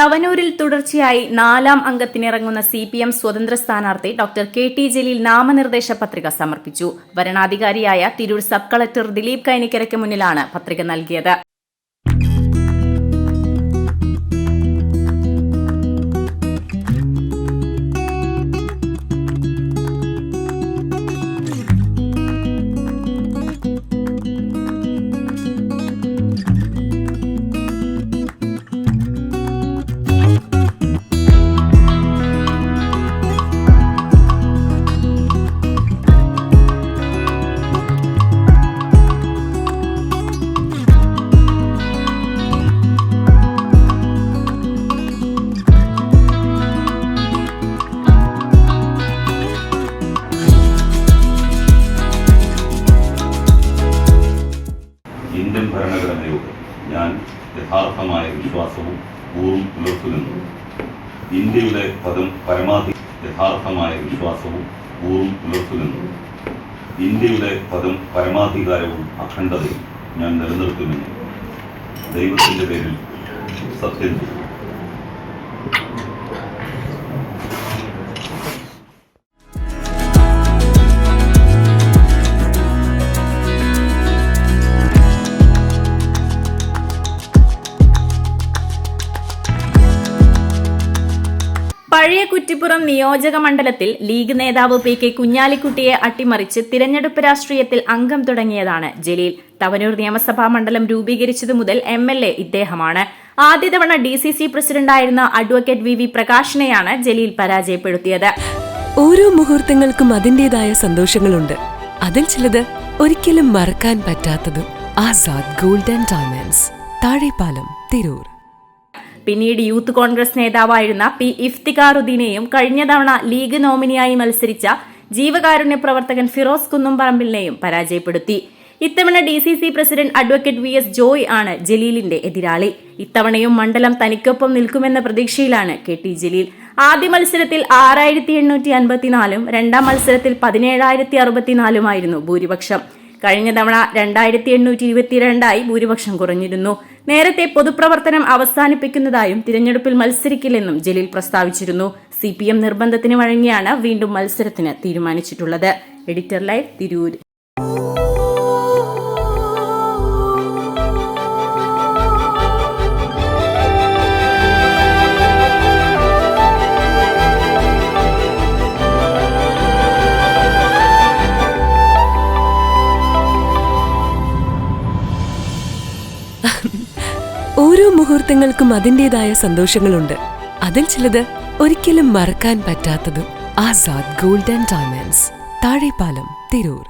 തവനൂരിൽ തുടർച്ചയായി 4ാം അംഗത്തിനിറങ്ങുന്ന CPM സ്വതന്ത്ര സ്ഥാനാർത്ഥി ഡോക്ടർ KT ജലീൽ നാമനിർദ്ദേശ പത്രിക സമർപ്പിച്ചു. വരണാധികാരിയായ തിരൂർ സബ് കളക്ടർ ദിലീപ് കൈനിക്കരയ്ക്ക് മുന്നിലാണ് പത്രിക നൽകിയത്. ഇന്ത്യൻ ഭരണഘടനയോട് ഞാൻ യഥാർത്ഥമായ വിശ്വാസവും കൂറും പുലർത്തുന്നു. ഇന്ത്യയുടെ പരമാധികാരവും അഖണ്ഡതയും ഞാൻ നിലനിർത്തുമെന്ന് ദൈവത്തിന്റെ പേരിൽ സത്യം ചെയ്തു. പഴയ കുറ്റിപ്പുറം നിയോജക മണ്ഡലത്തിൽ ലീഗ് നേതാവ് PK കുഞ്ഞാലിക്കുട്ടിയെ അട്ടിമറിച്ച് തിരഞ്ഞെടുപ്പ് രാഷ്ട്രീയത്തിൽ അംഗം തുടങ്ങിയതാണ് ജലീൽ. തവനൂർ നിയമസഭാ മണ്ഡലം രൂപീകരിച്ചതു മുതൽ MLA ഇദ്ദേഹമാണ്. ആദ്യ തവണ DCC പ്രസിഡന്റായിരുന്ന അഡ്വക്കേറ്റ് VV പ്രകാശിനെയാണ് ജലീൽ പരാജയപ്പെടുത്തിയത്. ഓരോ മുഹൂർത്തങ്ങൾക്കും അതിന്റേതായ സന്തോഷങ്ങളുണ്ട്. അതിൽ ചിലത് ഒരിക്കലും മറക്കാൻ പറ്റാത്തതും. Azad gold and diamonds, Thazhepalam, Tirur. പിന്നീട് യൂത്ത് കോൺഗ്രസ് നേതാവായിരുന്ന P ഇഫ്തിഖാറുദ്ദീനെയും കഴിഞ്ഞ തവണ ലീഗ് നോമിനിയായി മത്സരിച്ച ജീവകാരുണ്യ പ്രവർത്തകൻ ഫിറോസ് കുന്നുംപറമ്പിലിനെയും പരാജയപ്പെടുത്തി. ഇത്തവണ DCC president advocate VS Joy ആണ് ജലീലിന്റെ എതിരാളി. ഇത്തവണയും മണ്ഡലം തനിക്കൊപ്പം നിൽക്കുമെന്ന പ്രതീക്ഷയിലാണ് KT ജലീൽ. ആദ്യ മത്സരത്തിൽ 6854-ഉം രണ്ടാം മത്സരത്തിൽ 17064-ഉമായിരുന്നു ഭൂരിപക്ഷം. കഴിഞ്ഞ തവണ 2822 ഭൂരിപക്ഷം കുറഞ്ഞിരുന്നു. നേരത്തെ പൊതുപ്രവർത്തനം അവസാനിപ്പിക്കുന്നതായും തിരഞ്ഞെടുപ്പിൽ മത്സരിക്കില്ലെന്നും ജലീൽ പ്രസ്താവിച്ചിരുന്നു. CPM നിർബന്ധത്തിന് വഴങ്ങിയാണ് വീണ്ടും മത്സരത്തിന് തീരുമാനിച്ചിട്ടുള്ളത്. Editor live, Tirur. ഓരോ മുഹൂർത്തങ്ങൾക്കും അതിന്റേതായ സന്തോഷങ്ങളുണ്ട്. അതിൽ ചിലത് ഒരിക്കലും മറക്കാൻ പറ്റാത്തതും. Azad gold and diamonds, Thazhepalam, Tirur.